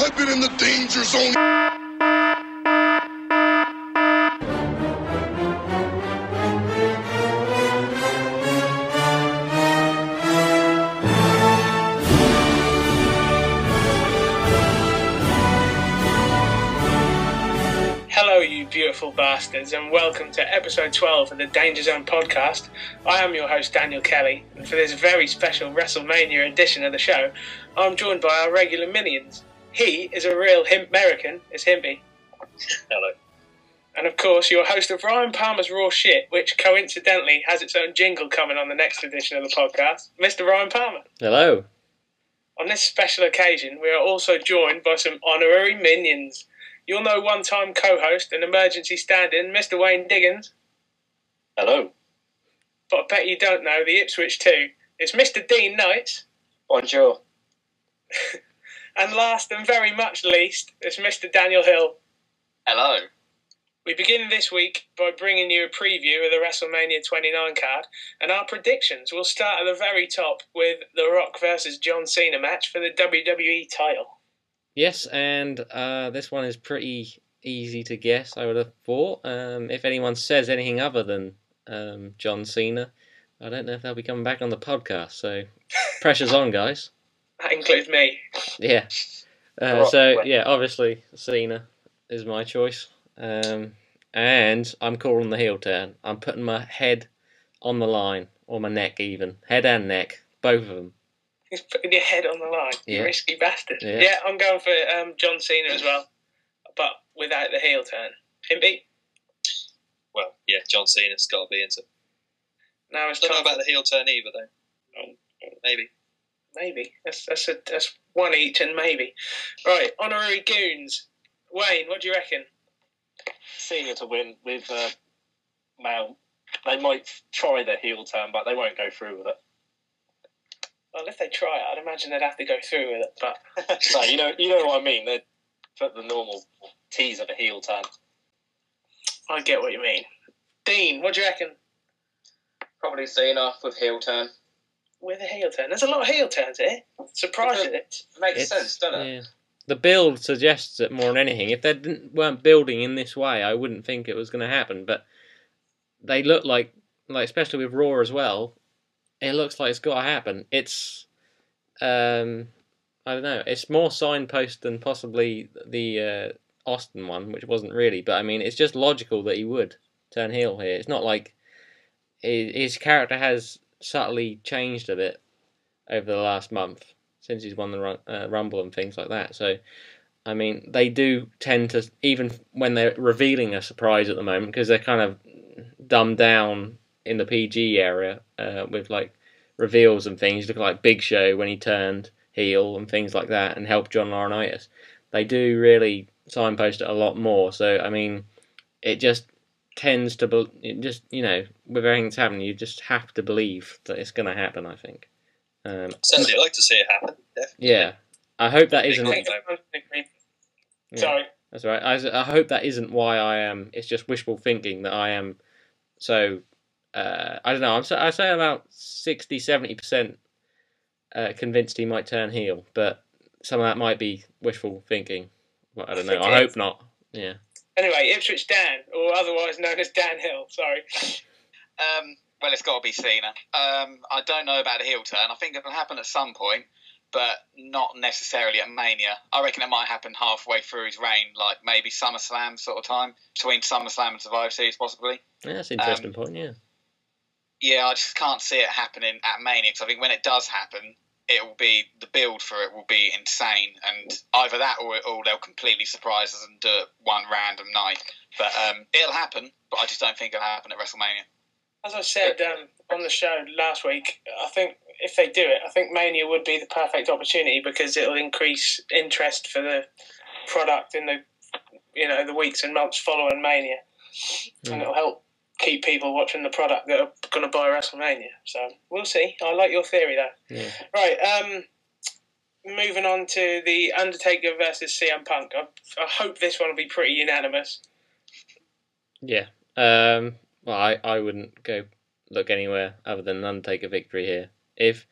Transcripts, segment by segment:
I've been in the danger zone. Hello, you beautiful bastards, and welcome to episode 12 of the Danger Zone podcast. I am your host, Daniel Kelly, and for this very special Wrestlemania edition of the show, I'm joined by our regular minions. He is a real Himp-American, it's Himpy. Hello. And of course, your host of Ryan Palmer's Raw Shit, which coincidentally has its own jingle coming on the next edition of the podcast, Mr. Ryan Palmer. Hello. On this special occasion, we are also joined by some honorary minions. You'll know one-time co-host and emergency stand-in, Mr. Wayne Diggins. Hello. But I bet you don't know the Ipswich 2. It's Mr. Dean Knights. Bonjour. And last and very much least, it's Mr. Daniel Hill. Hello. We begin this week by bringing you a preview of the WrestleMania 29 card, and our predictions will start at the very top with The Rock versus John Cena match for the WWE title. Yes, and this one is pretty easy to guess, I would have thought. If anyone says anything other than John Cena, I don't know if they'll be coming back on the podcast, so pressure's on, guys. That includes me. Yeah. Obviously, Cena is my choice. And I'm calling the heel turn. I'm putting my head on the line, or my neck even. Head and neck, both of them. He's putting your head on the line, you risky bastard. Yeah, I'm going for John Cena as well, but without the heel turn. Himpy? Well, yeah, John Cena's got to be into. Now it's I don't know time about the heel turn either, though. Maybe. Maybe. That's one each and maybe. Right, honorary goons. Wayne, what do you reckon? Cena to win with Mount. They might try their heel turn, but they won't go through with it. Well, if they try it, I'd imagine they'd have to go through with it. But No, you know what I mean. They put the normal tease of a heel turn. I get what you mean. Dean, what do you reckon? Probably Cena with heel turn. With a heel turn, there's a lot of heel turns here. Surprised at it. Makes sense, doesn't it? Yeah. The build suggests it more than anything. If they weren't building in this way, I wouldn't think it was going to happen. But they look like especially with Raw as well, it looks like it's got to happen. It's, I don't know, it's more signpost than possibly the Austin one, which wasn't really. But I mean, it's just logical that he would turn heel here. It's not like his character has subtly changed a bit over the last month since he's won the Rumble and things like that. So, I mean, they do tend to, even when they're revealing a surprise at the moment, because they're kind of dumbed down in the PG area with like reveals and things. Look like Big Show when he turned heel and things like that and helped John Laurinaitis. They do really signpost it a lot more. So I mean, it just tends to with everything that's happening, you just have to believe that it's going to happen. I think. Certainly, I'd like to see it happen. Definitely. Yeah, I hope that isn't. Sorry. That's right. I hope that isn't why I am. It's just wishful thinking that I am so. I don't know. I say about 60-70% convinced he might turn heel, but some of that might be wishful thinking. Well, I don't know. I hope not. Yeah. Anyway, Ipswich Dan, or otherwise known as Dan Hill. Sorry. Well, it's got to be Cena. I don't know about a heel turn. I think it'll happen at some point, but not necessarily at Mania. I reckon it might happen halfway through his reign, like maybe SummerSlam sort of time, between SummerSlam and Survivor Series, possibly. Yeah, that's an interesting point, yeah. Yeah, I just can't see it happening at Mania, because I think when it does happen, the build for it will be insane, and either that or they'll completely surprise us and do it one random night. But it'll happen, but I just don't think it'll happen at WrestleMania. As I said on the show last week, I think if they do it, I think Mania would be the perfect opportunity because it'll increase interest for the product in the weeks and months following Mania, and it'll help keep people watching the product that are going to buy WrestleMania. So we'll see. I like your theory though. Yeah. Right. Moving on to the Undertaker versus CM Punk. I hope this one will be pretty unanimous. Yeah. Well, I wouldn't go look anywhere other than an Undertaker victory here. If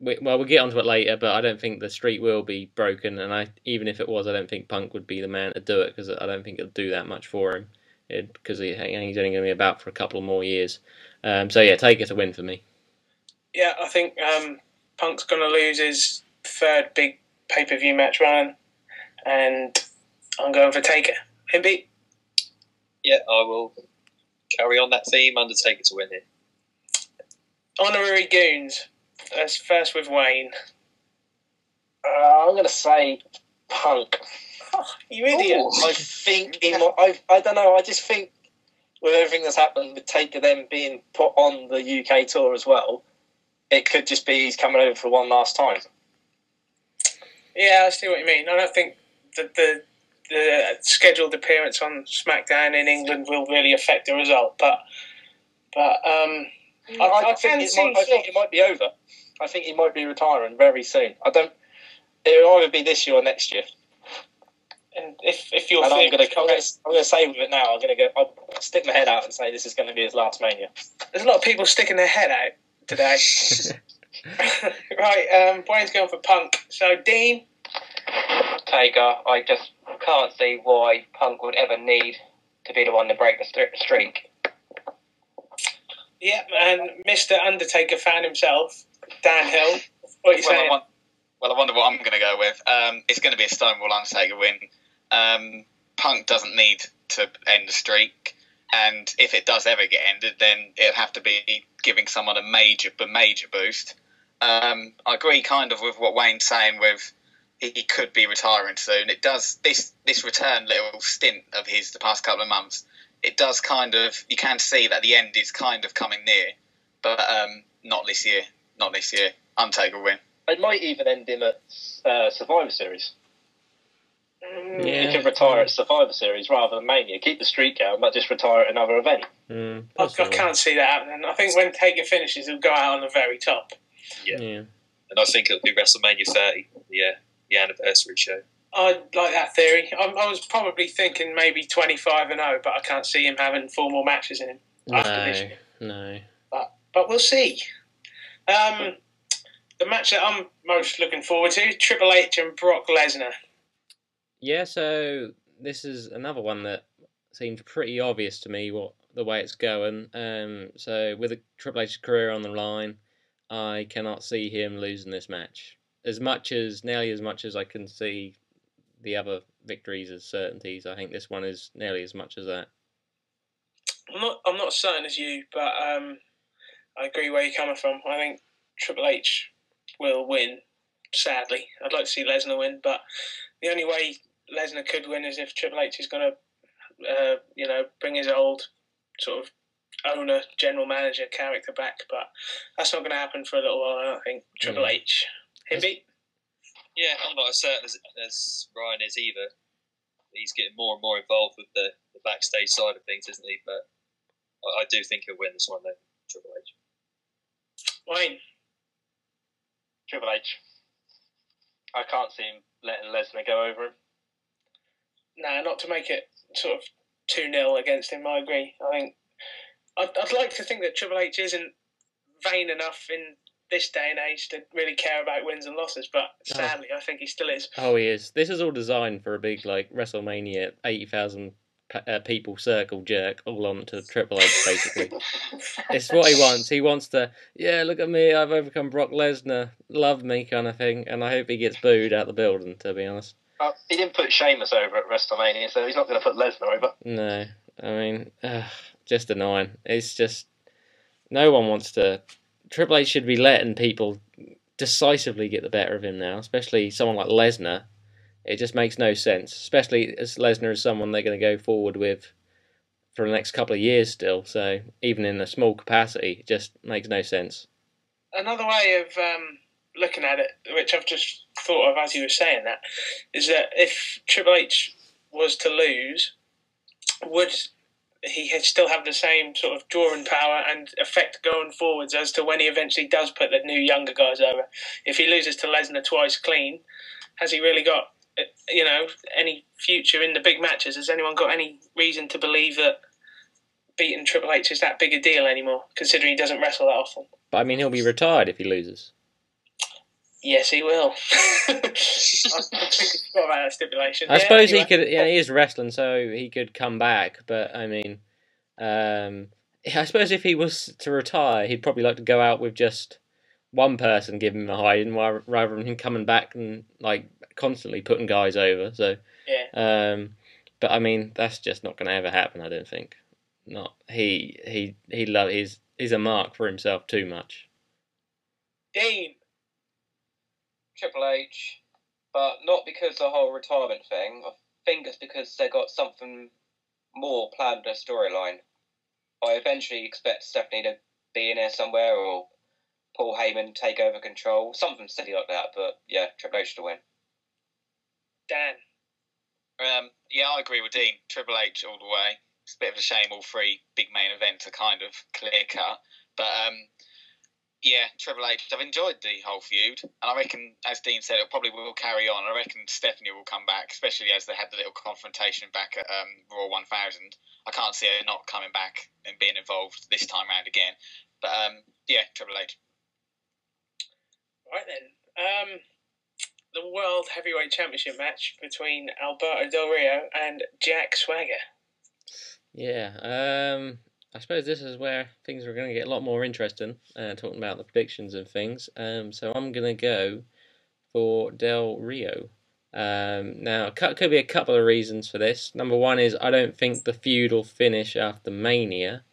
we'll get onto it later, but I don't think the streak will be broken. And even if it was, I don't think Punk would be the man to do it because I don't think it'll do that much for him because he's only going to be about for a couple more years. So yeah, Taker to win for me. Yeah, I think Punk's going to lose his third big pay-per-view match run, and I'm going for Taker. Himpy? Yeah, I will carry on that theme. Undertaker to win here. Honorary Goons. Let's first with Wayne. I'm going to say Punk. Oh, you idiot. I think I don't know. I just think with everything that's happened with Taker then being put on the UK tour as well, it could just be he's coming over for one last time. Yeah, I see what you mean. I don't think that the scheduled appearance on SmackDown in England will really affect the result, but I think it might be over. I think he might be retiring very soon. It'll either be this year or next year. And if you're, I'm going to say with it now. I'll stick my head out and say this is going to be his last Mania. There's a lot of people sticking their head out today. Right, Wayne's going for Punk. So Dean, Taker. I just can't see why Punk would ever need to be the one to break the streak. Yeah, and Mr. Undertaker fan himself, Dan Hill. What are you saying? I wonder what I'm going to go with. It's going to be a Stonewall Undertaker win. Punk doesn't need to end the streak, and if it does ever get ended, then it'd have to be giving someone a major boost. I agree kind of with what Wayne's saying with he could be retiring soon. It does this return little stint of his the past couple of months. It does kind of, you can see that the end is kind of coming near, but not this year. Not this year. Undertaker win. It might even end him at Survivor Series. Yeah. He can retire at Survivor Series rather than Mania. Keep the streak going, but just retire at another event. I can't see that happening. I think when Taker finishes, he'll go out on the very top. Yeah. And I think it'll be WrestleMania 30, the anniversary show. I like that theory. I was probably thinking maybe 25-0, but I can't see him having 4 more matches in him after this year. No. But we'll see. The match that I'm most looking forward to, Triple H and Brock Lesnar. Yeah, so this is another one that seems pretty obvious to me the way it's going. So with a Triple H's career on the line, I cannot see him losing this match. Nearly as much as I can see the other victories as certainties, I think this one is nearly as much as that. I'm not certain as you, but I agree where you're coming from. I think Triple H will win, sadly. I'd like to see Lesnar win, but the only way Lesnar could win is if Triple H is going to, bring his old sort of owner, general manager character back, but that's not going to happen for a little while, I don't think. Triple H. Himpy? Yeah, I'm not as certain as Ryan is either. He's getting more and more involved with the backstage side of things, isn't he? But I do think he'll win this one, though, Triple H. Wayne? Triple H. I can't see him letting Lesnar go over him. No, not to make it sort of 2-0 against him, I agree. I think I'd like to think that Triple H isn't vain enough in this day and age to really care about wins and losses, but sadly, I think he still is. Oh, he is. This is all designed for a big, WrestleMania 80,000 people circle jerk all on to Triple H, basically. It's what he wants. He wants to, look at me, I've overcome Brock Lesnar, love me kind of thing, and I hope he gets booed out the building, to be honest. He didn't put Sheamus over at WrestleMania, so he's not going to put Lesnar over. No, I mean, just annoying. It's just, no one wants to. Triple H should be letting people decisively get the better of him now, especially someone like Lesnar. It just makes no sense, especially as Lesnar is someone they're going to go forward with for the next couple of years still, so even in a small capacity, it just makes no sense. Another way of looking at it, which I've just thought of as you were saying that, is that if Triple H was to lose, would he still have the same sort of drawing power and effect going forwards as to when he eventually does put the new younger guys over? If he loses to Lesnar twice clean, has he really got any future in the big matches? Has anyone got any reason to believe that beating Triple H is that big a deal anymore, considering he doesn't wrestle that often? But I mean, he'll be retired if he loses. Yes, he will. I completely forgot about that stipulation. I suppose anyway. he could. Yeah, he is wrestling, so he could come back. But I mean, I suppose if he was to retire, he'd probably like to go out with just one person giving him a hiding, rather than him coming back and like constantly putting guys over. So yeah. But I mean, that's just not going to ever happen. I don't think. Not he's a mark for himself too much. Dean. Triple H, but not because the whole retirement thing. I think it's because they got something more planned in their storyline. I eventually expect Stephanie to be in there somewhere, or Paul Heyman take over control, something silly like that. But yeah, Triple H to win. Dan. Yeah, I agree with Dean. Triple H all the way. It's a bit of a shame all three big main events are kind of clear cut, but yeah, Triple H. I've enjoyed the whole feud, and I reckon, as Dean said, it probably will carry on. I reckon Stephanie will come back, especially as they had the little confrontation back at Raw 1000. I can't see her not coming back and being involved this time round again. But yeah, Triple H. Right then. The World Heavyweight Championship match between Alberto Del Rio and Jack Swagger. Yeah, I suppose this is where things are going to get a lot more interesting, talking about the predictions and things. So I'm going to go for Del Rio. Now, could be a couple of reasons for this. Number one is I don't think the feud will finish after Mania.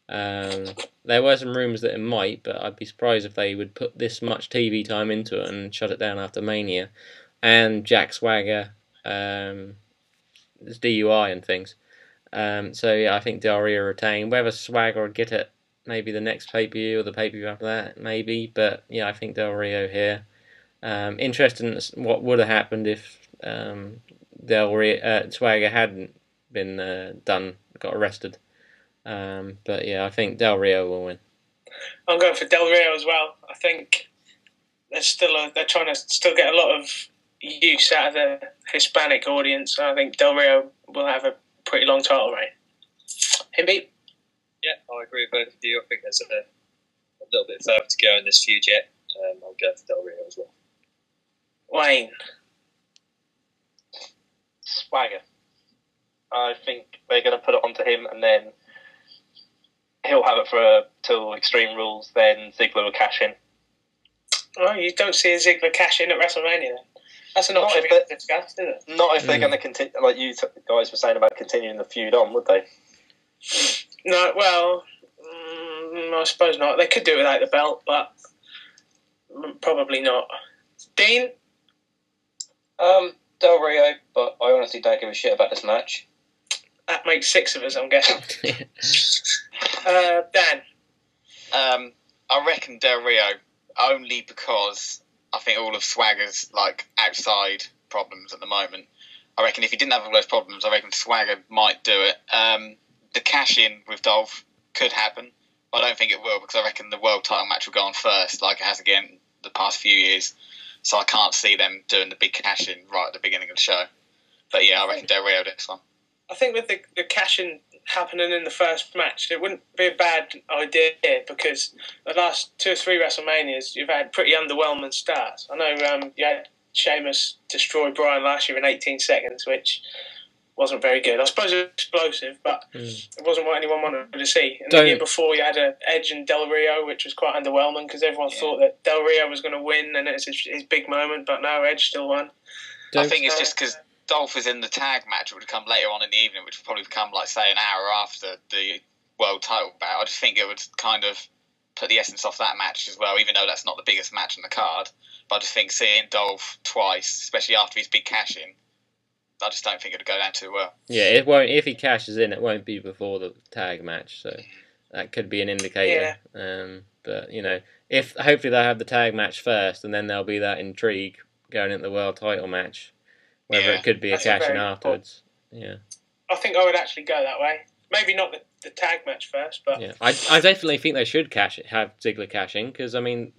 There were some rumours that it might, but I'd be surprised if they would put this much TV time into it and shut it down after Mania. And Jack Swagger, his DUI and things. So yeah, I think Del Rio retain. Whether Swagger would get it maybe the next pay-per-view or the pay-per-view after that, maybe. But yeah, I think Del Rio here. Interesting what would have happened if Swagger hadn't been got arrested. But yeah, I think Del Rio will win. I'm going for Del Rio as well. I think they're trying to still get a lot of use out of the Hispanic audience. So I think Del Rio will have a pretty long title reign. Himpy? Yeah, I agree with both of you. I think there's a little bit further to go in this feud yet. I'll go for Del Rio as well. Wayne? Swagger. I think they're going to put it onto him, and then he'll have it till Extreme Rules. Then Ziggler will cash in. Oh, you don't see a Ziggler cash in at WrestleMania then? That's an option we haven't discussed, is it? Not if they're going to continue, like you guys were saying about continuing the feud on, would they? No, well, I suppose not. They could do it without the belt, but probably not. Dean? Del Rio, but I honestly don't give a shit about this match. That makes 6 of us, I'm guessing. Dan? I reckon Del Rio, only because I think all of Swagger's outside problems at the moment. I reckon if he didn't have all those problems, I reckon Swagger might do it. The cash in with Dolph could happen, but I don't think it will, because I reckon the world title match will go on first, like it has again the past few years. So I can't see them doing the big cash in right at the beginning of the show. But yeah, I reckon Del Rio this one. I think with the cash in happening in the first match, it wouldn't be a bad idea, because the last 2 or 3 WrestleManias you've had pretty underwhelming starts. I know you had Sheamus destroy Bryan last year in 18 seconds, which wasn't very good. I suppose it was explosive, but it wasn't what anyone wanted to see. And the year before you had Edge and Del Rio, which was quite underwhelming, because everyone thought that Del Rio was going to win and it's his big moment, but no, Edge still won. I think it's just because Dolph is in the tag match, which would come later on in the evening, which would probably come, say, an hour after the world title bout. I just think it would kind of put the essence off that match as well, even though that's not the biggest match on the card. But I just think seeing Dolph twice, especially after his big cash-in, I just don't think it'll go down too well. Yeah, it won't. If he cashes in, it won't be before the tag match, so that could be an indicator. Yeah. But if hopefully they'll have the tag match first, and then there'll be that intrigue going into the world title match, whether it could be a cash in afterwards. Yeah, I think I would actually go that way. Maybe not the tag match first, but yeah, I definitely think they should have Ziggler cash in, because I don't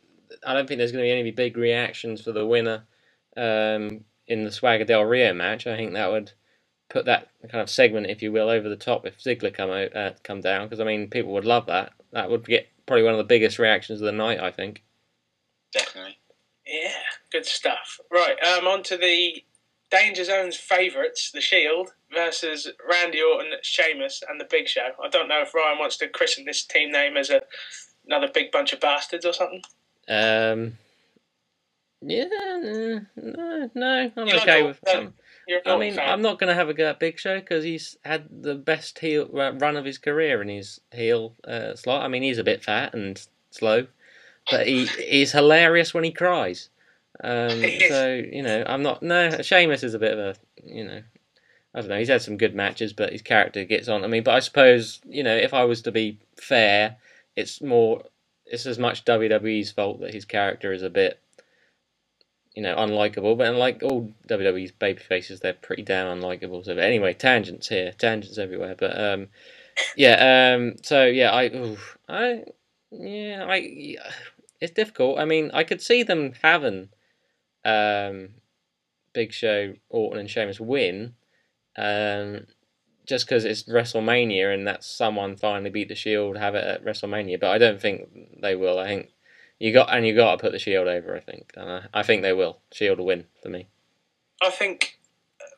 think there's going to be any big reactions for the winner. In the Swagger Del Rio match, I think that would put that kind of segment, if you will, over the top if Ziggler come down, because people would love that. That would get probably one of the biggest reactions of the night, I think. Definitely. Yeah. Good stuff. Right, on to the Danger Zone's favourites, The Shield, versus Randy Orton, Sheamus, and The Big Show. I don't know if Ryan wants to christen this team name as another big bunch of bastards or something. Yeah, no, I'm okay with some. I mean, I'm not going to have a go at Big Show because he's had the best heel run of his career in his heel slot. I mean, he's a bit fat and slow, but he's hilarious when he cries. So, I'm not... No, Sheamus is a bit of a, I don't know, he's had some good matches, but his character gets on. I mean, but I suppose, if I was to be fair, it's as much WWE's fault that his character is a bit, unlikable. But like all WWE's babyfaces, they're pretty damn unlikable. So anyway, tangents everywhere. But it's difficult. I mean, I could see them having Big Show, Orton, and Sheamus win, just because it's WrestleMania and that's someone finally beat the Shield, have it at WrestleMania. But I don't think they will. I think you got to put the Shield over. I think, and I think they will. Shield will win for me. I think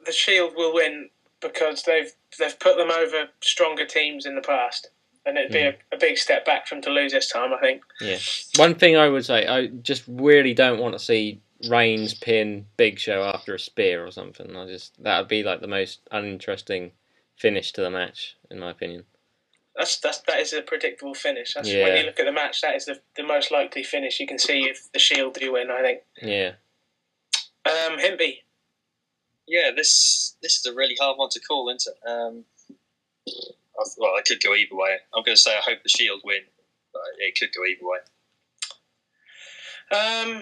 the Shield will win because they've put them over stronger teams in the past, and it'd be a big step back for them to lose this time, I think. Yeah. One thing I would say, I just really don't want to see Reigns pin Big Show after a spear or something. That would be like the most uninteresting finish to the match, in my opinion. That is a predictable finish. When you look at the match, that is the most likely finish you can see if the Shield do win, I think. Yeah. Himpy. Yeah, this is a really hard one to call, isn't it? I could go either way. I'm going to say I hope the Shield win, but it could go either way.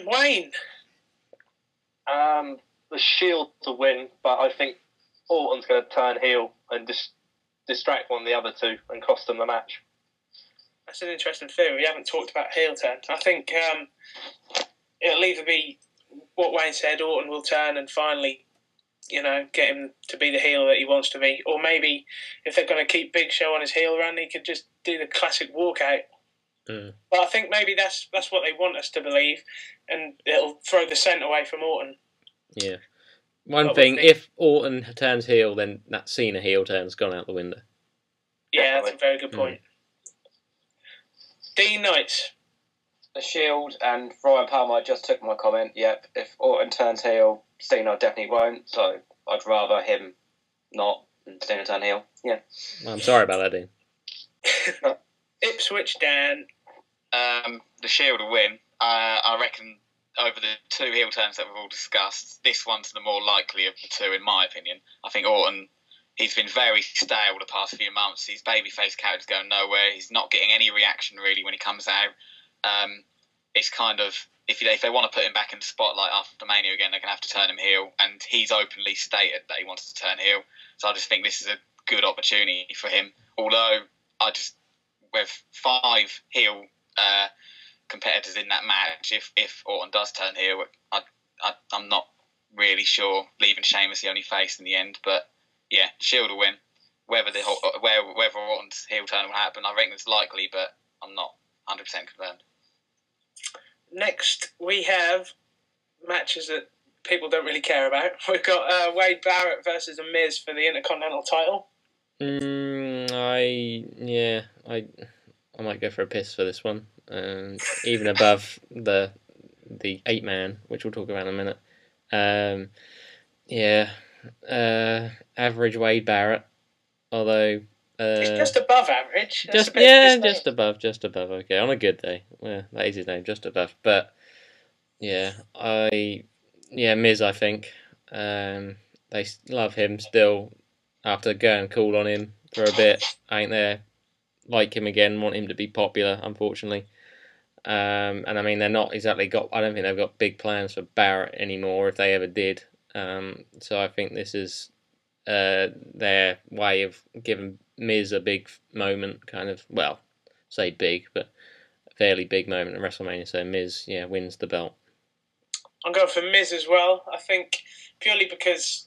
Wayne. The Shield to win, but I think Orton's going to turn heel and distract one of the other two and cost them the match. That's an interesting theory. We haven't talked about heel turn. I think it'll either be what Wayne said, Orton will turn and finally, get him to be the heel that he wants to be. Or maybe if they're going to keep Big Show on his heel run, he could just do the classic walkout. But I think maybe that's what they want us to believe, and it'll throw the scent away from Orton. Yeah. One thing, if Orton turns heel, then that Cena heel turn's gone out the window. Yeah, that's a very good point. Dean Knights. The Shield, and Ryan Palmer just took my comment. Yep, if Orton turns heel, Cena definitely won't, so I'd rather him not and Cena turn heel. Yeah. I'm sorry about that, Dean. Ipswich Dan. The Shield will win. I reckon over the two heel turns that we've all discussed, this one's the more likely of the two, in my opinion. I think Orton, he's been very stale the past few months. His babyface character's going nowhere. He's not getting any reaction, really, when he comes out. It's kind of, if they want to put him back in the spotlight after Mania again, they're going to have to turn him heel, and he's openly stated that he wants to turn heel. So I just think this is a good opportunity for him. Although, with 5 heel competitors in that match, if Orton does turn heel, I'm not really sure, leaving Sheamus the only face in the end. But yeah, Shield will win. Whether Orton's heel turn will happen, I think it's likely, but I'm not 100% confirmed. Next, we have matches that people don't really care about. We've got Wade Barrett versus The Miz for the Intercontinental title. I might go for a piss for this one. Even above the 8-man, which we'll talk about in a minute. Average Wade Barrett, although he's just above average. Just above. Okay, on a good day. Yeah, that is his name, just above. But Miz, I think they love him still after going cool on him for a bit. Ain't there? Like him again, want him to be popular, unfortunately. And I mean, they're not exactly I don't think they've got big plans for Barrett anymore, if they ever did. So I think this is their way of giving Miz a big moment, kind of, well, say big, but a fairly big moment at WrestleMania. So Miz, wins the belt. I'm going for Miz as well. I think purely because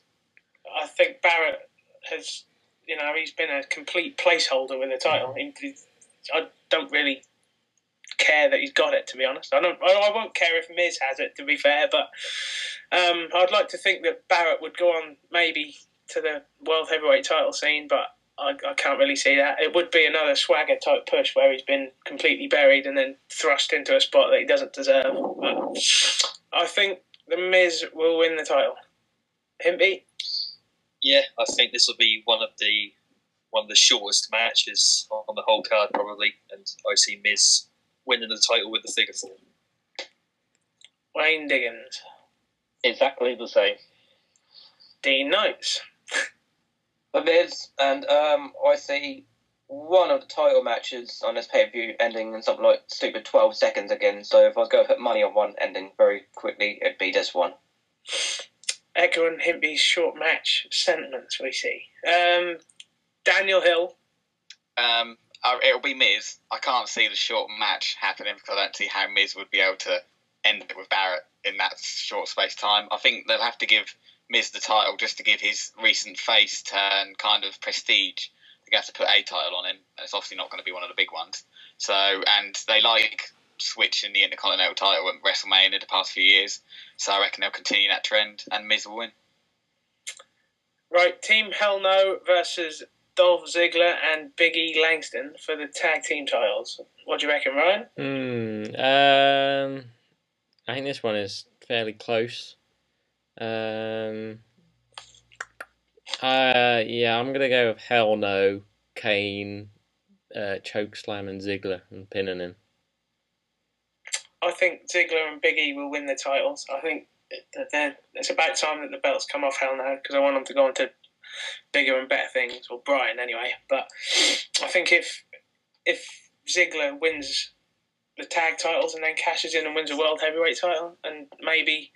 I think Barrett has, he's been a complete placeholder with the title. I don't really care that he's got it. To be honest, I won't care if Miz has it. To be fair, but I'd like to think that Barrett would go on maybe to the World Heavyweight title scene, but I can't really see that. It would be another Swagger type push where he's been completely buried and then thrust into a spot that he doesn't deserve. But I think the Miz will win the title. Himpy? Yeah, I think this will be one of the shortest matches on the whole card probably, and I see Miz winning the title with the figure 4. Wayne Diggins. Exactly the same. Dean Knights. The Miz, and I see one of the title matches on this pay-per-view ending in something like stupid 12 seconds again, so if I was going to put money on one ending very quickly, it'd be this one. Echoing Himpy's short match sentiments, we see. Daniel Hill. It'll be Miz. I can't see the short match happening because I don't see how Miz would be able to end it with Barrett in that short space of time. I think they'll have to give Miz the title just to give his recent face turn kind of prestige. They have to put a title on him, and it's obviously not going to be one of the big ones. So, and they like switching the Intercontinental title at WrestleMania the past few years. So I reckon they'll continue that trend, and Miz will win. Right, Team Hell No versus Dolph Ziggler and Big E Langston for the tag team titles. What do you reckon, Ryan? I think this one is fairly close. I'm gonna go with Hell No, Kane, chokeslam and Ziggler and pinning him. I think Ziggler and Big E will win the titles. I think it's about time that the belts come off Hell No, because I want them to go on to bigger and better things, or Brian anyway. But I think if Ziggler wins the tag titles and then cashes in and wins a World Heavyweight title, and maybe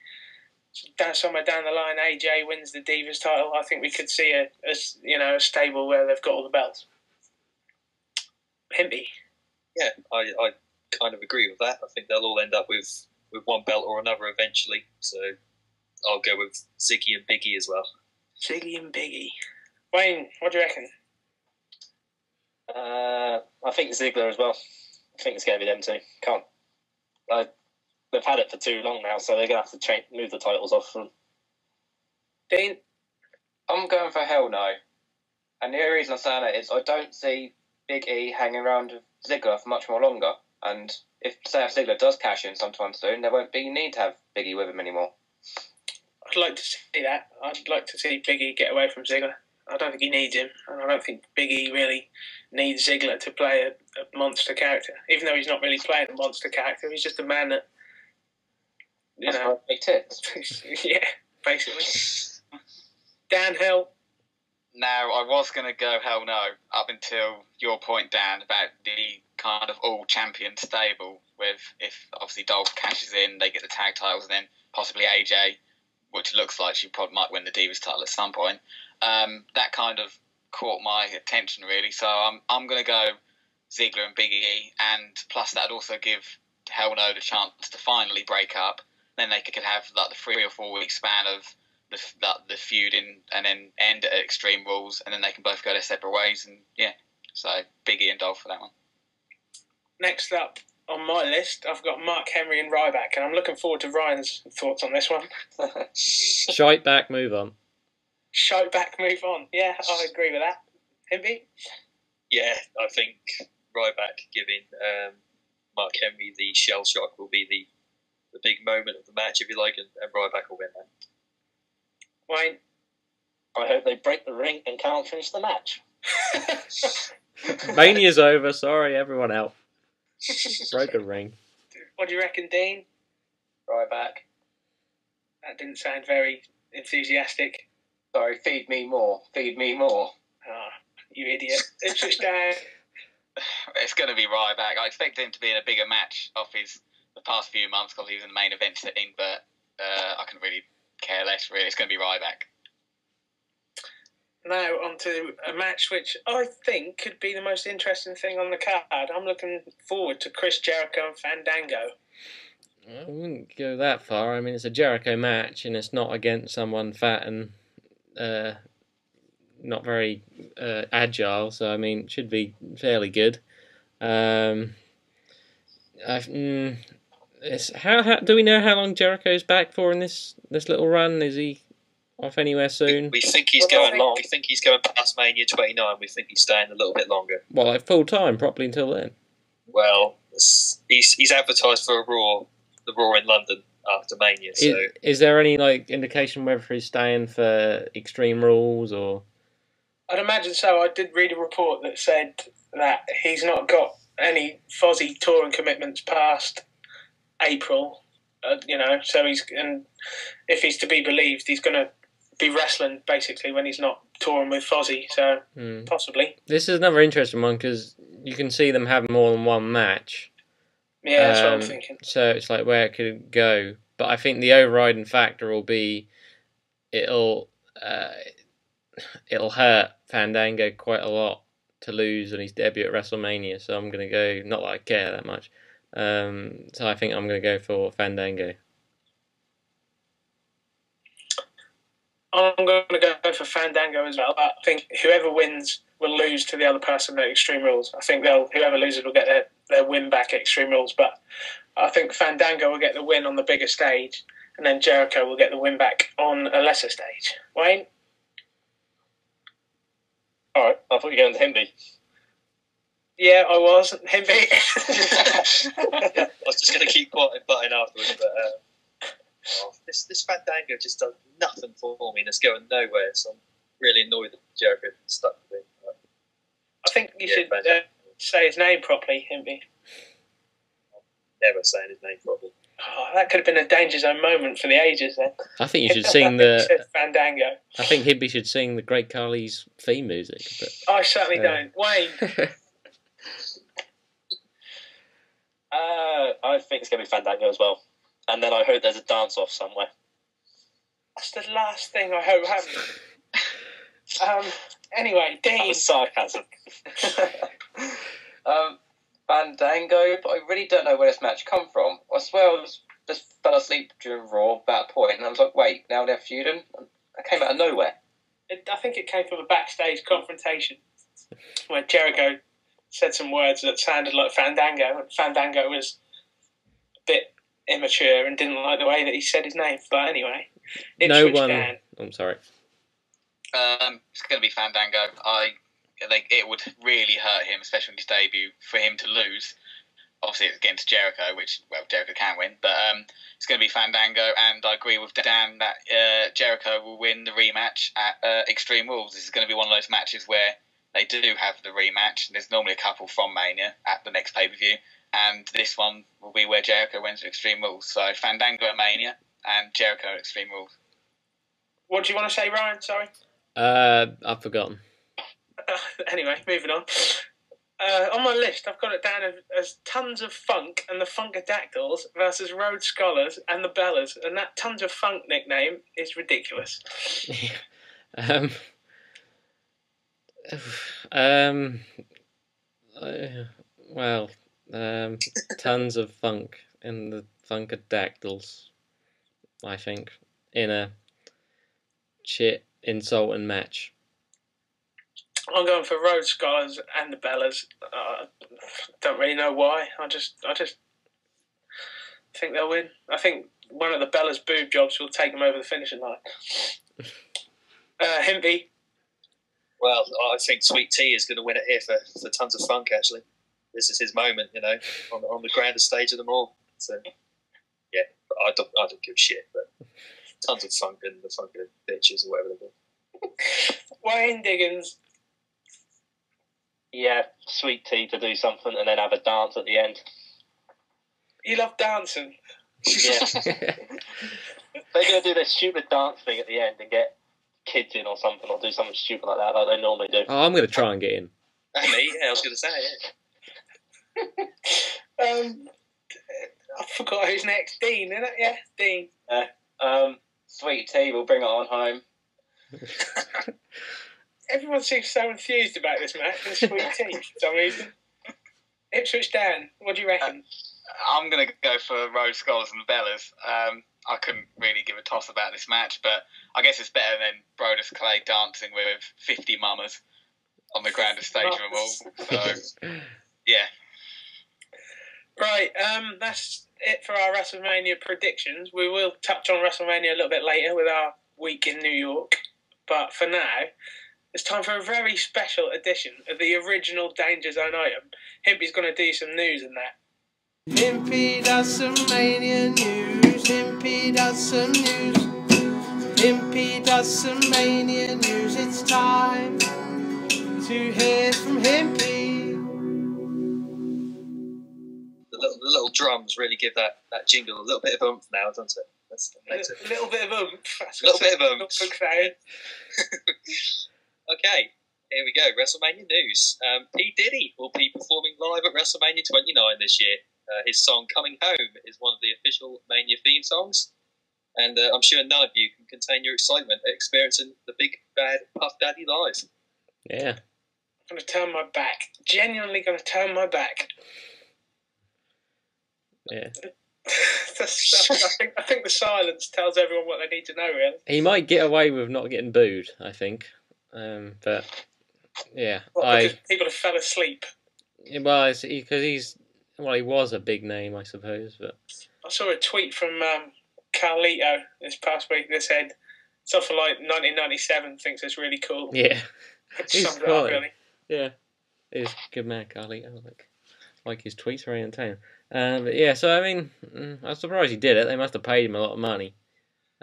somewhere down the line AJ wins the Divas title, I think we could see a stable where they've got all the belts. Himpy. Yeah, I kind of agree with that. I think they'll all end up with one belt or another eventually. So I'll go with Ziggy and Biggie as well. Ziggy and Biggie. Wayne, what do you reckon? I think Ziggler as well. I think it's going to be them two. They've had it for too long now, so they're going to have to move the titles off them. Dean? I'm going for Hell No. And the only reason I'm saying that is I don't see Big E hanging around with Ziggler for much more longer. And if Ziggler does cash in sometime soon, there won't be need to have Big E with him anymore. I'd like to see that. I'd like to see Big E get away from Ziggler. I don't think he needs him, and I don't think Big E really needs Ziggler to play a monster character. Even though he's not really playing a monster character, he's just a man that, big tits. Yeah, basically. Dan Hill. Now, I was going to go Hell No up until your point, Dan, about the kind of all-champion stable with, if obviously Dolph cashes in, they get the tag titles, and then possibly AJ, which looks like she probably might win the Divas title at some point. That kind of caught my attention, really. So I'm going to go Ziggler and Big E, and plus that would also give Hell No the chance to finally break up. Then they could have like the 3 or 4 week span of the feud and then end at Extreme Rules, and then they can both go their separate ways. And yeah, so Big E and Dolph for that one. Next up on my list, I've got Mark Henry and Ryback, and I'm looking forward to Ryan's thoughts on this one. Shite back, move on. Shite back, move on. Yeah, I agree with that. Himpy? Yeah, I think Ryback giving Mark Henry the shell shock will be the big moment of the match, if you like, and Ryback will win that. Wayne? I hope they break the ring and can't finish the match. Mania's over. Sorry, everyone out. Broke a ring. What do you reckon, Dean? Ryback. That didn't sound very enthusiastic. Sorry, feed me more. Feed me more. Ah, you idiot. It's just down. It's going to be Ryback. I expect him to be in a bigger match off the past few months because he was in the main event sitting, but I can really care less, really. It's going to be Ryback. Now on to a match which I think could be the most interesting thing on the card. I'm looking forward to Chris Jericho and Fandango. I wouldn't go that far. I mean, it's a Jericho match, and it's not against someone fat and not very agile. So, I mean, it should be fairly good. How do we know how long Jericho's back for in this little run? Is he off anywhere soon? We think he's going long. We think he's going past Mania 29. We think he's staying a little bit longer. Well, like full time, properly until then. Well, he's advertised for the Raw in London after Mania. So is there any indication whether he's staying for Extreme Rules or? I'd imagine so. I did read a report that said that he's not got any Fozzy touring commitments past April. So and if he's to be believed, he's going to be wrestling basically when he's not touring with Fozzy. So possibly. This is another interesting one because you can see them having more than one match. Yeah, that's what I'm thinking. So it's like where it could go, but I think the overriding factor will be it'll hurt Fandango quite a lot to lose on his debut at WrestleMania. So I'm gonna go. Not that I care that much. So I think I'm gonna go for Fandango. I'm going to go for Fandango as well. I think whoever wins will lose to the other person at Extreme Rules. I think whoever loses will get their win back at Extreme Rules. But I think Fandango will get the win on the bigger stage, and then Jericho will get the win back on a lesser stage. Wayne? All right, I thought you were going to Himpy. Yeah, I was. Himpy. I was just going to keep quiet and butting afterwards, but this Fandango just does nothing for me and it's going nowhere, so I'm really annoyed that Jericho stuck with me. I think you should say his name properly, Himpy. Never saying his name properly. Oh, that could have been a danger zone moment for the ages then. I think you should sing the Fandango. I think Himpy should sing the Great Khali's theme music. But, I certainly don't. Wayne? I think it's going to be Fandango as well. And then I hope there's a dance-off somewhere. That's the last thing I hope happens. Anyway, Dean. That was sarcasm. Fandango, but I really don't know where this match come from. I swear I just fell asleep during Raw at that point, and I was like, wait, now they're feuding? I came out of nowhere. I think it came from a backstage confrontation where Jericho said some words that sounded like Fandango, and Fandango was a bit immature and didn't like the way that he said his name. But anyway, Dan. I'm sorry. It's going to be Fandango. It would really hurt him, especially in his debut, for him to lose. Obviously, it's against Jericho, which Jericho can win, but it's going to be Fandango. And I agree with Dan that Jericho will win the rematch at Extreme Rules. This is going to be one of those matches where they do have the rematch. There's normally a couple from Mania at the next pay-per-view. And this one will be where Jericho wins at Extreme Rules. So Fandango at Mania and Jericho at Extreme Rules. What do you want to say, Ryan? Sorry. I've forgotten. Anyway, moving on. On my list, I've got it down as Tons of Funk and the Funkadactyls versus Rhodes Scholars and the Bellas. And that Tons of Funk nickname is ridiculous. Tons of funk in the Funkadactyls, I think, in a shit insulting match. I'm going for Rhodes Scholars and the Bellas. Don't really know why. I just think they'll win. I think one of the Bellas' boob jobs will take them over the finishing line. Himpy. Well, I think Sweet Tea is going to win it here for Tons of Funk, actually. This is his moment, on the grandest stage of them all. So, yeah, but I don't give a shit, but Tons of Funk and the Funk bitches or whatever they do. Wayne Diggins. Yeah, Sweet Tea to do something and then have a dance at the end. You love dancing. Yeah. They're going to do their stupid dance thing at the end and get kids in or something, or do something stupid like that, like they normally do. Oh, I'm going to try and get in. And me, I was going to say it. I forgot who's next. Dean, isn't it? Yeah, Dean. Sweet Tea will bring it on home. Everyone seems so enthused about this match and Sweet Tea for some reason. Ipswich Dan, what do you reckon? I'm going to go for Rhodes Scholars and the Bellas. I couldn't really give a toss about this match, but I guess it's better than Brodus Clay dancing with 50 mamas on the grandest stage of them all. So, yeah. Right, that's it for our WrestleMania predictions. We will touch on WrestleMania a little bit later with our week in New York. But for now, it's time for a very special edition of the original Danger Zone item. Himpy's going to do some news in that. Himpy does some mania news. Himpy does some news. Himpy does some mania news. It's time to hear from Himpy. The little drums really give that jingle a little bit of oomph now, doesn't it? A little bit of oomph. A little bit of oomph. Okay, here we go. WrestleMania news. P. Diddy will be performing live at WrestleMania 29 this year. His song Coming Home is one of the official Mania theme songs. And I'm sure none of you can contain your excitement at experiencing the big bad Puff Daddy live. Yeah. I'm going to turn my back. Genuinely going to turn my back. Yeah. I think the silence tells everyone what they need to know, really. He might get away with not getting booed, I think. But, yeah. Because people have fell asleep. Well, because he was a big name, I suppose. But I saw a tweet from Carlito this past week that said something like 1997 thinks it's really cool. Yeah. He's up, really. Yeah. He's a good man, Carlito. Like his tweets are entertaining. But yeah, so I mean, I'm surprised he did it. They must have paid him a lot of money.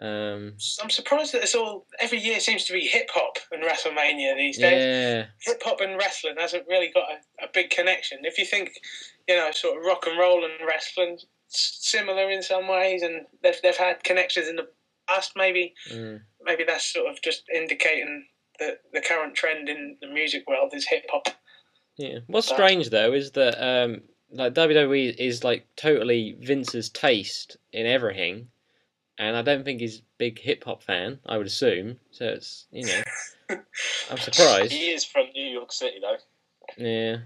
I'm surprised that it's all every year seems to be hip hop and WrestleMania these days. Yeah. Hip hop and wrestling hasn't really got a big connection. If you think, sort of rock and roll and wrestling similar in some ways, and they've had connections in the past, maybe that's sort of just indicating that the current trend in the music world is hip hop. Yeah. What's strange though is that like WWE is like totally Vince's taste in everything, and I don't think he's a big hip hop fan. I would assume. So it's I'm surprised. He is from New York City though. Yeah.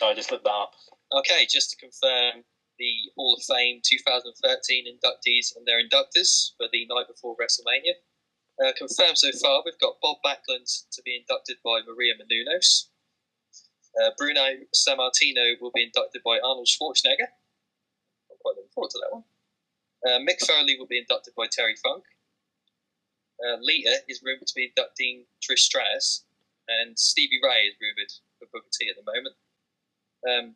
I just looked that up. Okay, just to confirm the Hall of Fame 2013 inductees and their inductors for the night before WrestleMania. Confirmed so far, we've got Bob Backlund to be inducted by Maria Menounos. Bruno Sammartino will be inducted by Arnold Schwarzenegger. I'm quite looking forward to that one. Mick Foley will be inducted by Terry Funk. Lita is rumoured to be inducting Trish Stratus. And Stevie Ray is rumoured for Booker T at the moment.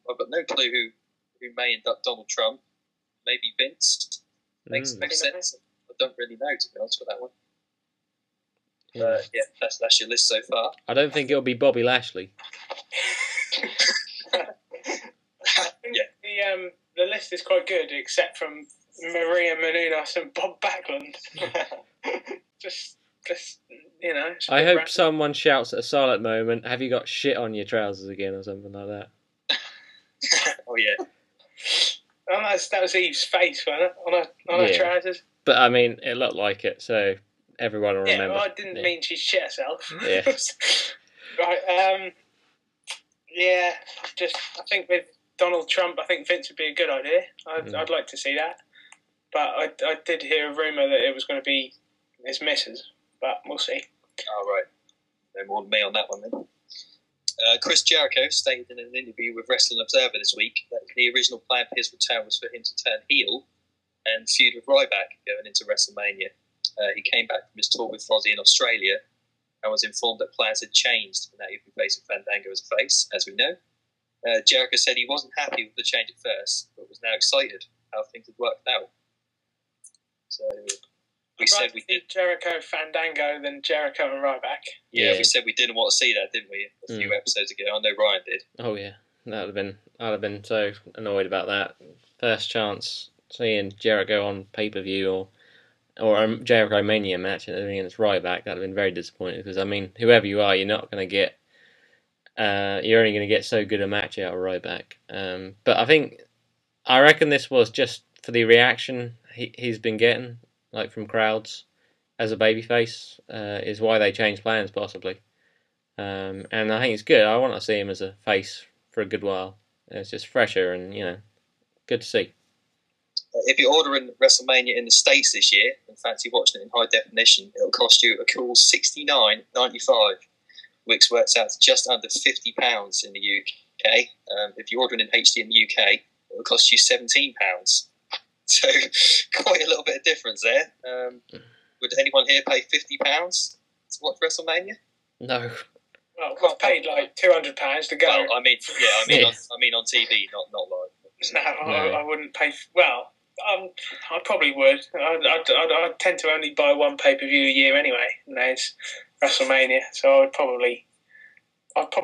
I've got no clue who may induct Donald Trump. Maybe Vince. Makes sense. I don't really know, to be honest, for that one. Yeah, that's your list so far. I don't think it'll be Bobby Lashley. The list is quite good, except from Maria Menounos and Bob Backlund. just I hope someone shouts at a silent moment, "Have you got shit on your trousers again?" or something like that. Oh yeah. Oh, that was Eve's face, wasn't it? On her trousers. But I mean, it looked like it, so everyone will remember. Yeah, well, I didn't mean she shit herself. Yeah. Right. I think with Donald Trump, I think Vince would be a good idea. I'd like to see that. But I did hear a rumour that it was going to be his missus, but we'll see. Oh, right. No more than me on that one, then. Chris Jericho stated in an interview with Wrestling Observer this week that the original plan for his return was for him to turn heel and feud with Ryback going into WrestleMania. He came back from his tour with Fozzy in Australia and was informed that plans had changed and that he'd be facing Fandango as a face, as we know. Jericho said he wasn't happy with the change at first, but was now excited how things had worked out. So we said we did Jericho Fandango than Jericho and Ryback. Yeah, we said we didn't want to see that, didn't we? A few episodes ago. I know Ryan did. Oh yeah, I'd have been so annoyed about that. First chance seeing Jericho on pay-per-view or a Jericho Mania match against Ryback, that'd have been very disappointing because I mean, whoever you are, you're not going to get. You're only going to get so good a match out of Ryback. But I reckon this was just for the reaction he's been getting, like from crowds, as a babyface, is why they changed plans possibly. And I think it's good. I want to see him as a face for a good while. It's just fresher and good to see. If you're ordering WrestleMania in the States this year and fancy watching it in high definition, it'll cost you a cool $69.95. which works out to just under £50 in the UK. If you're ordering in HD in the UK, it would cost you £17. So quite a little bit of difference there. Would anyone here pay £50 to watch WrestleMania? No. Well, I've paid like £200 to go. Well, I mean on TV, not live. No, I wouldn't pay. Well, I probably would. I'd tend to only buy one pay-per-view a year anyway, and there's WrestleMania. So I'd probably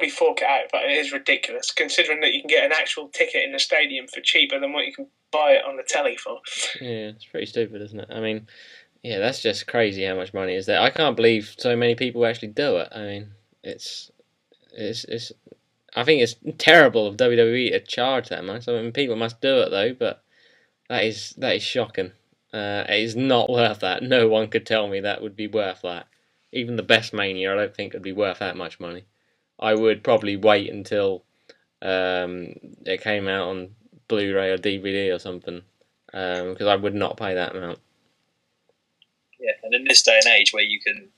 fork it out, but it is ridiculous considering that you can get an actual ticket in the stadium for cheaper than what you can buy it on the telly for. Yeah, it's pretty stupid, isn't it? I mean, yeah, that's just crazy how much money is there. I can't believe so many people actually do it. I mean, it's. I think it's terrible of WWE to charge that much. I mean, people must do it though, but that is shocking. It is not worth that. No one could tell me that would be worth that. Even the best Mania, I don't think would be worth that much money. I would probably wait until it came out on Blu-ray or DVD or something, because I would not pay that amount. Yeah, and in this day and age where you can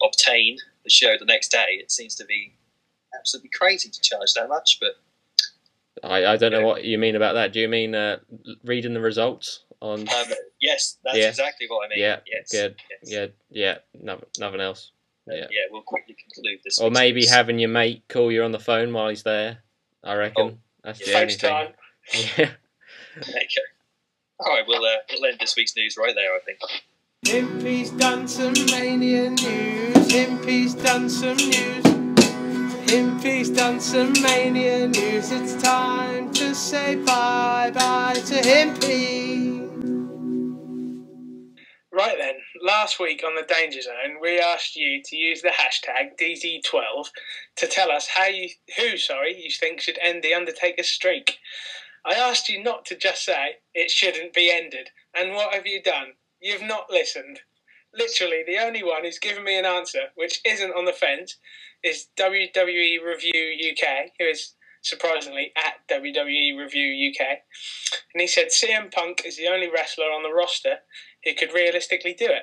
obtain the show the next day, it seems to be absolutely crazy to charge that much. But I don't know what you mean about that. Do you mean reading the results on? Yes, that's exactly what I mean. Yeah, yes, good. Yes. Yeah, nothing else. Yeah, we'll quickly conclude this. Or maybe having your mate call you on the phone while he's there. I reckon that's the only thing. Yeah. There you go. All right, we'll end this week's news right there, I think. Himpy's done some Mania news. Himpy's done some news. Himpy's done some Mania news. It's time to say bye-bye to Himpy. Right then, last week on the Danger Zone, we asked you to use the hashtag DZ12 to tell us who you think should end the Undertaker's streak. I asked you not to just say it shouldn't be ended, and what have you done? You've not listened. Literally, the only one who's given me an answer, which isn't on the fence, is WWE Review UK, who is surprisingly at WWE Review UK. And he said CM Punk is the only wrestler on the roster who could realistically do it.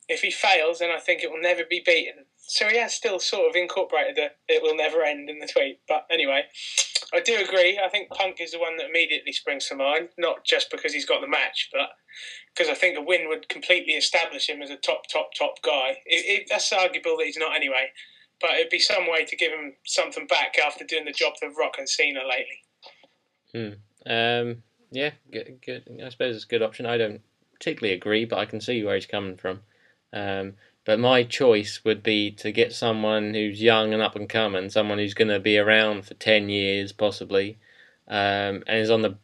If he fails, then I think it will never be beaten. So he has still sort of incorporated the "it will never end" in the tweet. But anyway, I do agree. I think Punk is the one that immediately springs to mind, not just because he's got the match, but because I think a win would completely establish him as a top guy. That's arguable that he's not anyway, but it'd be some way to give him something back after doing the job to Rock and Cena lately. Yeah, good. I suppose it's a good option. I don't particularly agree, but I can see where he's coming from. But my choice would be to get someone who's young and up and coming, someone who's going to be around for 10 years possibly, and is on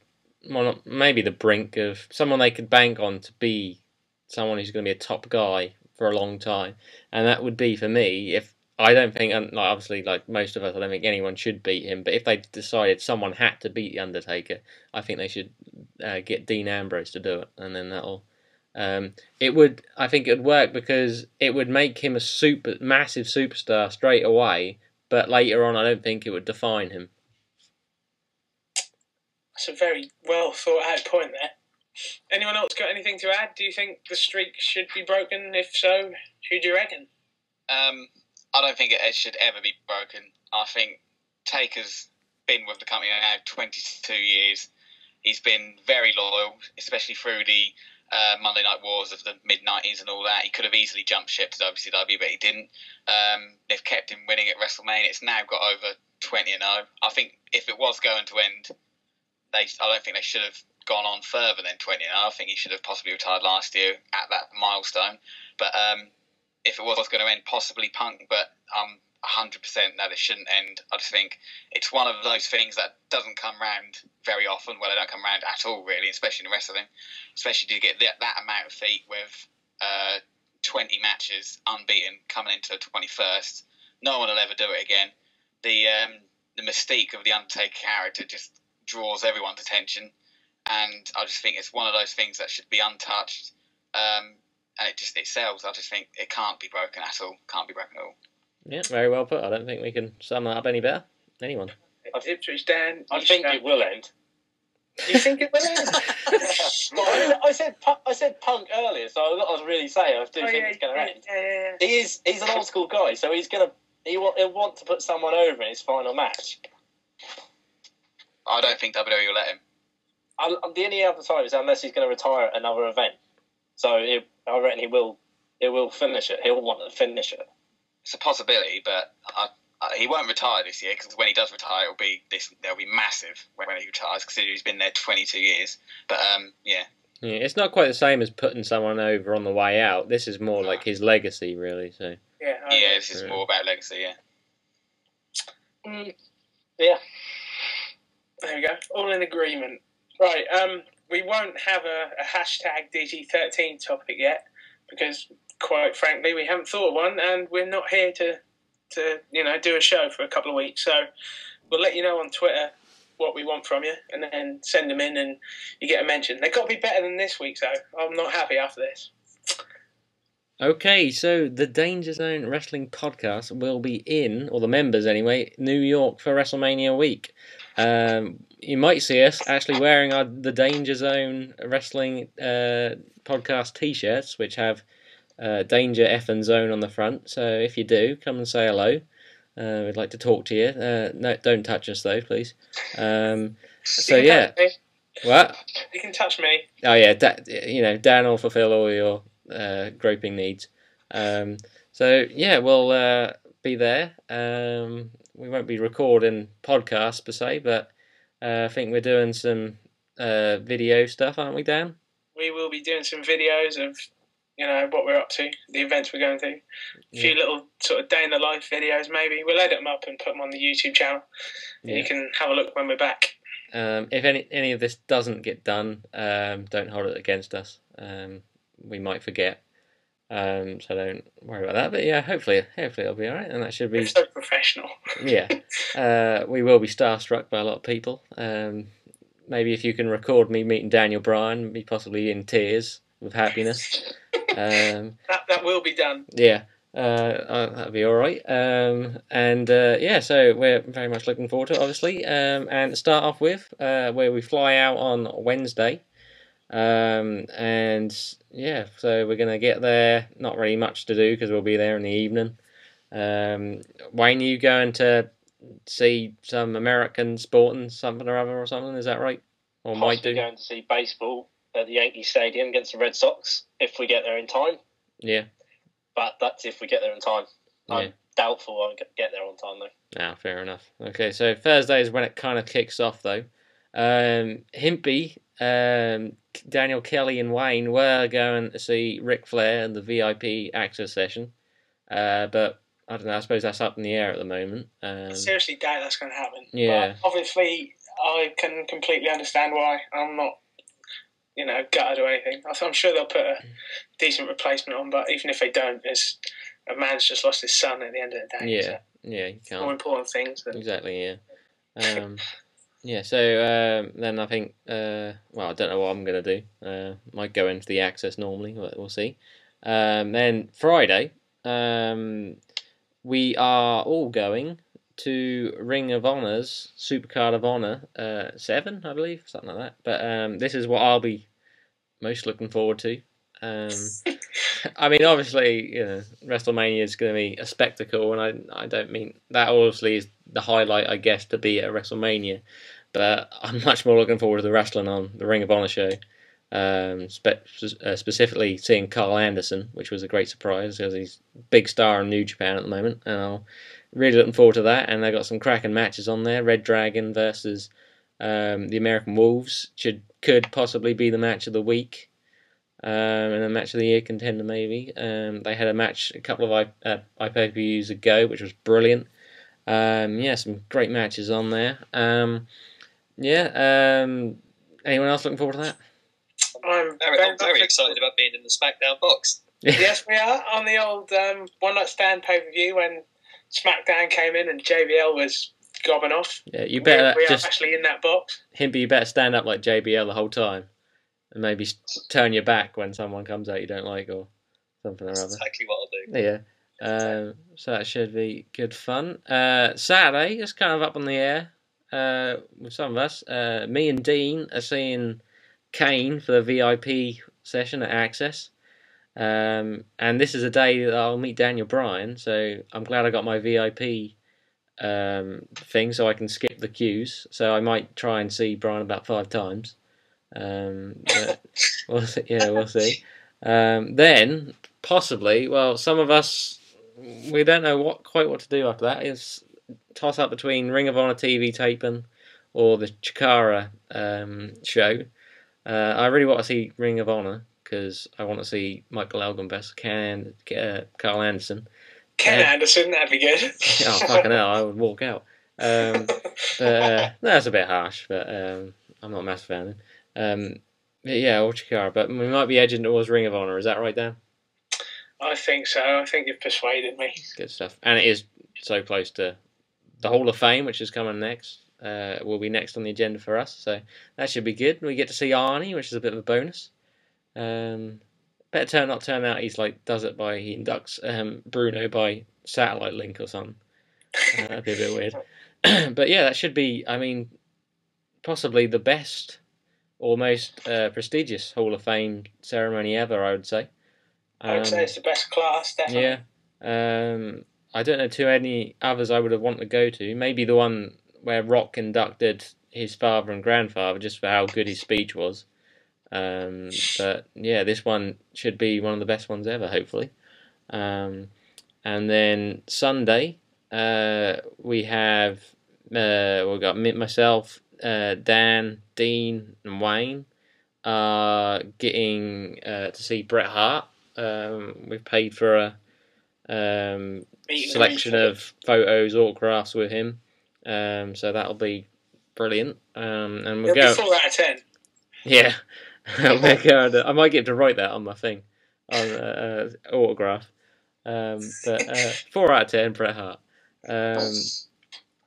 maybe the brink of someone they could bank on to be someone who's going to be a top guy for a long time. And that would be for me, if I don't think, obviously like most of us, I don't think anyone should beat him, but if they decided someone had to beat The Undertaker, I think they should get Dean Ambrose to do it, and then that'll I think it would work because it would make him a massive superstar straight away, but later on I don't think it would define him. That's a very well thought out point there. Anyone else got anything to add? Do you think the streak should be broken? If so, who do you reckon? I don't think it should ever be broken. I think Taker's been with the company now 22 years. He's been very loyal, especially through the Monday Night Wars of the mid-90s and all that. He could have easily jumped ship to WCW, but he didn't. They've kept him winning at WrestleMania. It's now got over 20-0. I think if it was going to end, I don't think they should have gone on further than 20-0. I think he should have possibly retired last year at that milestone. But if it was going to end, possibly Punk, but 100% that it shouldn't end. I just think it's one of those things that doesn't come round very often. Well, they don't come round at all, really, especially in wrestling. Especially to get that amount of feat with 20 matches unbeaten coming into the 21st. No one will ever do it again. The mystique of the Undertaker character just draws everyone's attention, and I just think it's one of those things that should be untouched. And it sells. I just think it can't be broken at all. Can't be broken at all. Yeah, very well put. I don't think we can sum that up any better. Anyone? Ipswich Dan. I think it will end. You think it will end? I said Punk earlier, so I was really saying I do think it's going to end. Yeah. He's an old school guy, so he'll want to put someone over in his final match. I don't think WWE will let him. The only other time is unless he's going to retire at another event. So I reckon he will finish it. He'll want to finish it. It's a possibility, but he won't retire this year because when he does retire, it'll be massive when he retires, considering he's been there 22 years. But yeah. Yeah, it's not quite the same as putting someone over on the way out. This is more like his legacy, really. So yeah, this is more about legacy. Yeah. Yeah. There we go. All in agreement. Right. We won't have a hashtag DG13 topic yet because, quite frankly, we haven't thought of one, and we're not here to do a show for a couple of weeks. So we'll let you know on Twitter what we want from you, and then send them in, and you get a mention. They've got to be better than this week's, though. I'm not happy after this. Okay, so the Danger Zone Wrestling Podcast will be in, or the members anyway, New York for WrestleMania week. You might see us actually wearing the Danger Zone Wrestling Podcast T-shirts, which have Danger F and Zone on the front. So if you do, come and say hello. We'd like to talk to you. No, don't touch us though, please. So yeah, what? You can touch me. Oh yeah, Dan will fulfil all your groping needs. So yeah, we'll be there. We won't be recording podcasts per se, but I think we're doing some video stuff, aren't we, Dan? We will be doing some videos of what we're up to, the events we're going to. A few little sort of day in the life videos, maybe. We'll edit them up and put them on the YouTube channel. And you can have a look when we're back. If any of this doesn't get done, don't hold it against us. We might forget. So don't worry about that. But yeah, hopefully it'll be all right, and that should be. We're so professional. Yeah, we will be starstruck by a lot of people. Maybe if you can record me meeting Daniel Bryan, be possibly in tears with happiness. That will be done. Yeah, that'll be all right. So we're very much looking forward to it, obviously. And to start off with, where we fly out on Wednesday. So we're going to get there. Not really much to do because we'll be there in the evening. Wayne, you going to see some American sporting something or other or something? Is that right? Or might do? Going to see baseball at the Yankee Stadium against the Red Sox if we get there in time. Yeah. But that's if we get there in time. I'm doubtful I'll get there on time though. Ah, fair enough. Okay, so Thursday is when it kind of kicks off though. Himpy, Daniel Kelly and Wayne were going to see Ric Flair in the VIP access session, but I don't know, I suppose that's up in the air at the moment. I seriously doubt that's going to happen. Yeah. But obviously, I can completely understand why. I'm not, gutted or anything. I'm sure they'll put a decent replacement on, but even if they don't, a man's just lost his son at the end of the day. Yeah, so you can't. More important things. Exactly, yeah. Yeah, so then I think, I don't know what I'm going to do. Might go into the access normally, but we'll see. Then Friday, we are all going to Ring of Honor's Supercard of Honor 7, I believe, something like that. But this is what I'll be most looking forward to. I mean, obviously, WrestleMania is going to be a spectacle, and I don't mean that obviously is the highlight, I guess, to be at WrestleMania. But I'm much more looking forward to the wrestling on the Ring of Honor show. Specifically seeing Carl Anderson, which was a great surprise because he's a big star in New Japan at the moment. And I'm really looking forward to that. And they got some cracking matches on there. Red Dragon versus the American Wolves could possibly be the match of the week. And a match of the year contender maybe. They had a match a couple of pay-per-views ago, which was brilliant. Some great matches on there. Anyone else looking forward to that? I'm very excited about being in the SmackDown box. Yes, we are on the old One Night Stand pay-per-view when SmackDown came in and JBL was gobbing off. Yeah, you better we are actually in that box. Himpy, you better stand up like JBL the whole time. And maybe turn your back when someone comes out you don't like or something or other. That's exactly what I'll do. Yeah. So that should be good fun. Saturday, it's kind of up on the air with some of us. Me and Dean are seeing Kane for the VIP session at Access. And this is a day that I'll meet Daniel Bryan, so I'm glad I got my VIP thing so I can skip the queues. So I might try and see Bryan about 5 times. But we'll see. Yeah, we'll see. Then possibly, well, some of us we don't know quite what to do after that. Is toss up between Ring of Honor TV taping or the Chikara show. I really want to see Ring of Honor because I want to see Michael Elgin versus Carl Anderson. Ken Anderson, that'd be good. Oh, fucking hell, I would walk out. But that's a bit harsh, but I'm not a massive fan. But yeah, or Chikara, but we might be edging towards Ring of Honor. Is that right, Dan? I think so. I think you've persuaded me. Good stuff. And it is so close to the Hall of Fame, which is coming next. Will be next on the agenda for us, so that should be good. We get to see Arnie, which is a bit of a bonus. Better not turn out he's like he inducts Bruno by satellite link or something. That'd be a bit weird. But yeah, that should be, I mean, possibly the best or most prestigious Hall of Fame ceremony ever, I would say. I would say it's the best class, definitely. Yeah. I don't know too any others I would have wanted to go to. Maybe the one where Rock inducted his father and grandfather just for how good his speech was. But yeah, this one should be one of the best ones ever, hopefully. And then Sunday, we have we've got myself, Dan, Dean, and Wayne getting to see Bret Hart. We've paid for a selection of photos, autographs with him. So that'll be brilliant. And we'll go 4 out of 10. Yeah. I might get to write that on my thing, on autograph. But 4 out of 10, Bret Hart.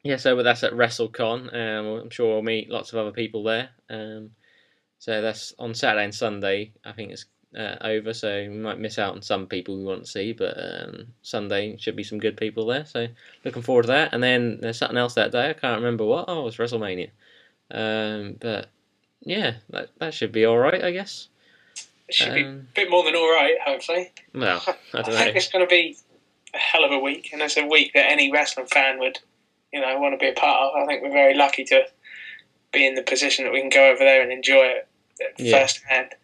Yeah, so that's at WrestleCon. I'm sure we'll meet lots of other people there. So that's on Saturday and Sunday. I think it's over, so we might miss out on some people we want to see, but Sunday should be some good people there. So looking forward to that. And then there's something else that day. I can't remember what. Oh, it's WrestleMania. But yeah, that should be all right, I guess. It should be a bit more than all right, hopefully. Well, I don't know. I think it's going to be a hell of a week, and it's a week that any wrestling fan would, want to be a part of. I think we're very lucky to be in the position that we can go over there and enjoy it firsthand.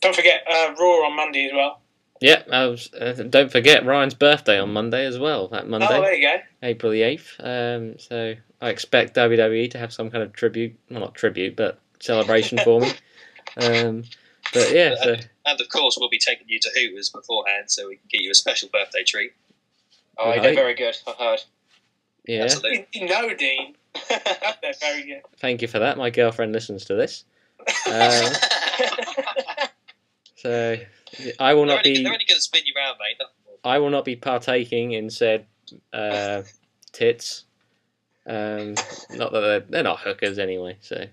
Don't forget Raw on Monday as well. Yeah, don't forget Ryan's birthday on Monday as well. That Monday. Oh, there you go. April the 8th. So I expect WWE to have some kind of tribute, well, not tribute, but celebration for me. But yeah. And of course, we'll be taking you to Hooters beforehand, so we can get you a special birthday treat. Oh, they're very good, I've heard. Yeah. Absolutely. You know, Dean. They're very good. Thank you for that. My girlfriend listens to this. So I will not be. They're only going to spin you around, mate. I will not be partaking in said tits. Not that they're not hookers anyway. So,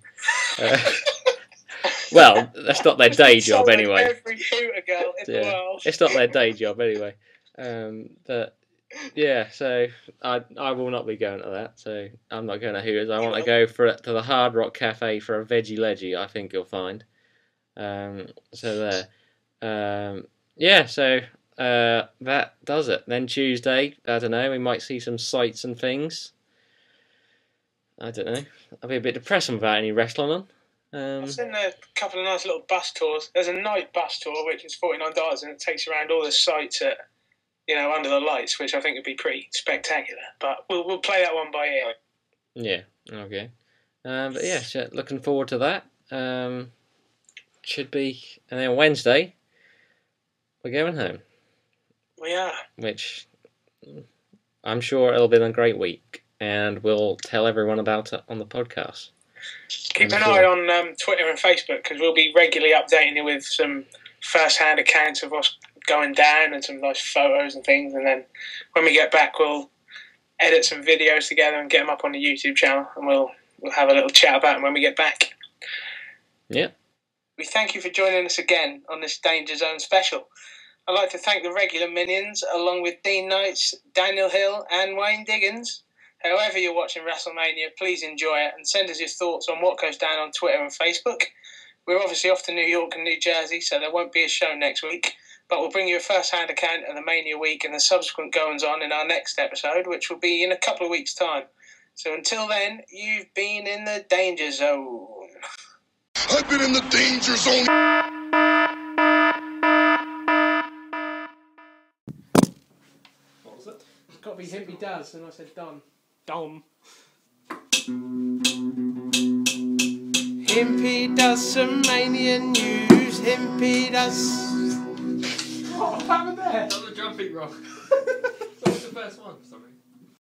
well, that's not their day job anyway. Every hooter girl in the world. It's not their day job anyway. But yeah, so I will not be going to that. So I'm not going to Hooters. I want to go to the Hard Rock Cafe for a veggie leggy. I think you'll find. So there. Yeah, so that does it. Then Tuesday, I don't know, we might see some sights and things. I don't know. I'll be a bit depressing without any wrestling on. I've seen a couple of nice little bus tours. There's a night bus tour, which is $49, and it takes you around all the sites at, under the lights, which I think would be pretty spectacular. But we'll play that one by ear. Yeah, okay. But yeah, so looking forward to that. Should be, and then Wednesday, we're going home. We are. Which I'm sure it'll be a great week, and we'll tell everyone about it on the podcast. Keep an eye on Twitter and Facebook, because we'll be regularly updating you with some first-hand accounts of what's going down and some nice photos and things. And then when we get back, we'll edit some videos together and get them up on the YouTube channel, and we'll have a little chat about them when we get back. Yeah. We thank you for joining us again on this Danger Zone special. I'd like to thank the regular minions, along with Dean Knights, Daniel Hill, and Wayne Diggins. However you're watching WrestleMania, please enjoy it and send us your thoughts on what goes down on Twitter and Facebook. We're obviously off to New York and New Jersey, so there won't be a show next week, but we'll bring you a first-hand account of the Mania week and the subsequent goings-on in our next episode, which will be in a couple of weeks' time. So until then, you've been in the Danger Zone. I've been in the danger zone. What was it? It's got to be Himpy Daz, and I said Don. Dom. Himpy does some mania news. Himpy does. What happened there? That was a drum beat wrong. That was the first one, sorry.